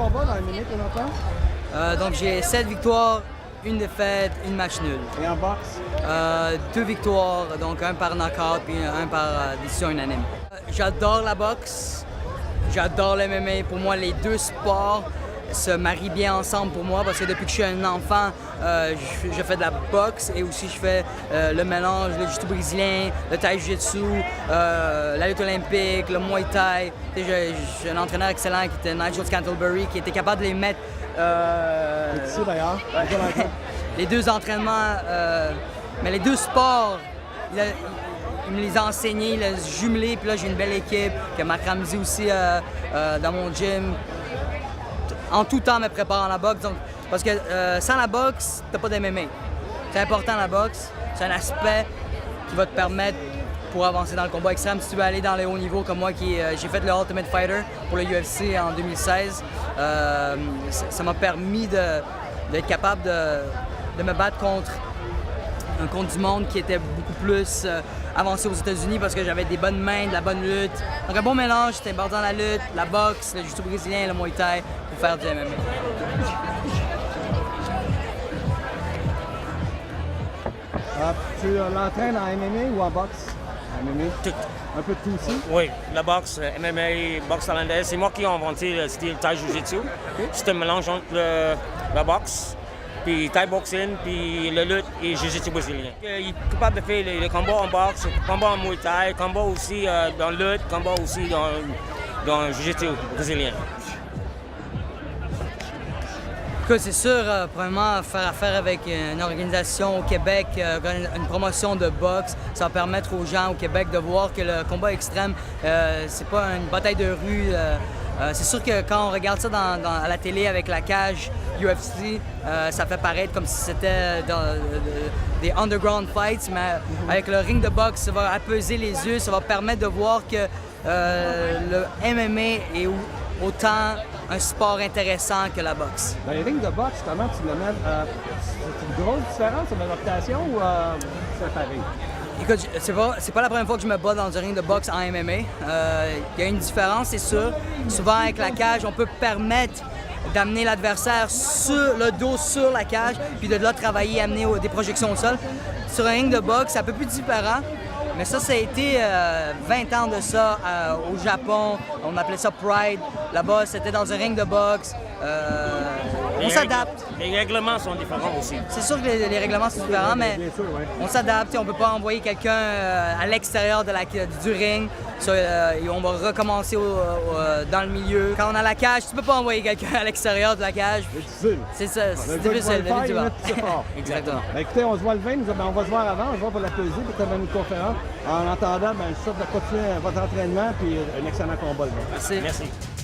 combats dans le minute présentement? Donc j'ai 7 victoires, une défaite, une match nulle. Et en boxe? 2 victoires, donc un par knockout puis un par décision unanime. J'adore la boxe, j'adore le MMA. Pour moi, les deux sports se marient bien ensemble pour moi parce que depuis que je suis un enfant, je fais de la boxe et aussi je fais le mélange, le jiu-jitsu brésilien, le taï jiu-jitsu, la lutte olympique, le muay thai. J'ai un entraîneur excellent qui était Nigel Scantlebury qui était capable de les mettre... C'est ici d'ailleurs. Les deux entraînements, mais les deux sports, il me les a enseignés, il les a jumelés, puis là j'ai une belle équipe, que Marc Ramsey aussi dans mon gym. En tout temps me prépare à la boxe, donc, parce que sans la boxe, t'as pas d'MMA. C'est important la boxe, c'est un aspect qui va te permettre pour avancer dans le combat extrême. Si tu veux aller dans les hauts niveaux comme moi, j'ai fait le Ultimate Fighter pour le UFC en 2016, ça m'a permis d'être capable de me battre contre du monde qui était beaucoup plus avancé aux États-Unis parce que j'avais des bonnes mains, de la bonne lutte. Donc un bon mélange, c'était dans la lutte, la boxe, le jiu-jitsu brésilien, le muay thai pour faire du MMA. Tu l'entraînes en MMA ou en boxe? En MMA? Tout. Un peu de tout aussi? Oui, la boxe, MMA, boxe thaïlandaise. C'est moi qui ai inventé le style Thai Jiu-Jitsu. C'est un mélange entre la boxe, puis Thai boxing, puis le lutte et Jiu-Jitsu brésilien. Il est capable de faire les combats en boxe, combats en Muay Thai, combats aussi dans le lutte, combats aussi dans le Jiu-Jitsu brésilien. C'est sûr, premièrement, faire affaire avec une organisation au Québec, une promotion de boxe, ça va permettre aux gens au Québec de voir que le combat extrême, c'est pas une bataille de rue. C'est sûr que quand on regarde ça à la télé avec la cage UFC, ça fait paraître comme si c'était des underground fights, mais avec le ring de boxe, ça va apaiser les yeux, ça va permettre de voir que le MMA est autant un sport intéressant que la boxe. Dans les rings de boxe, comment tu le mets? C'est une grosse différence en adaptation ou c'est pareil? Écoute, c'est pas la première fois que je me bats dans un ring de boxe en MMA. Il y a une différence, c'est sûr. Souvent, avec la cage, on peut permettre d'amener l'adversaire sur le dos sur la cage, puis de là travailler, amener des projections au sol. Sur un ring de boxe, c'est un peu plus différent. Mais ça a été 20 ans de ça au Japon. On appelait ça Pride. Là-bas, c'était dans un ring de boxe. On s'adapte. Les règlements sont différents aussi. C'est sûr que les règlements sont différents, mais on s'adapte. On ne peut pas envoyer quelqu'un à l'extérieur du ring. Et on va recommencer dans le milieu. Quand on a la cage, tu ne peux pas envoyer quelqu'un à l'extérieur de la cage. C'est ça, c'est difficile. Exactement. Ben, écoutez, on se voit le 20, on va se voir avant, on se voit pour la pesée, puis tu as une conférence. En attendant, je souhaite de continuer votre entraînement et un excellent combat. Merci. Merci.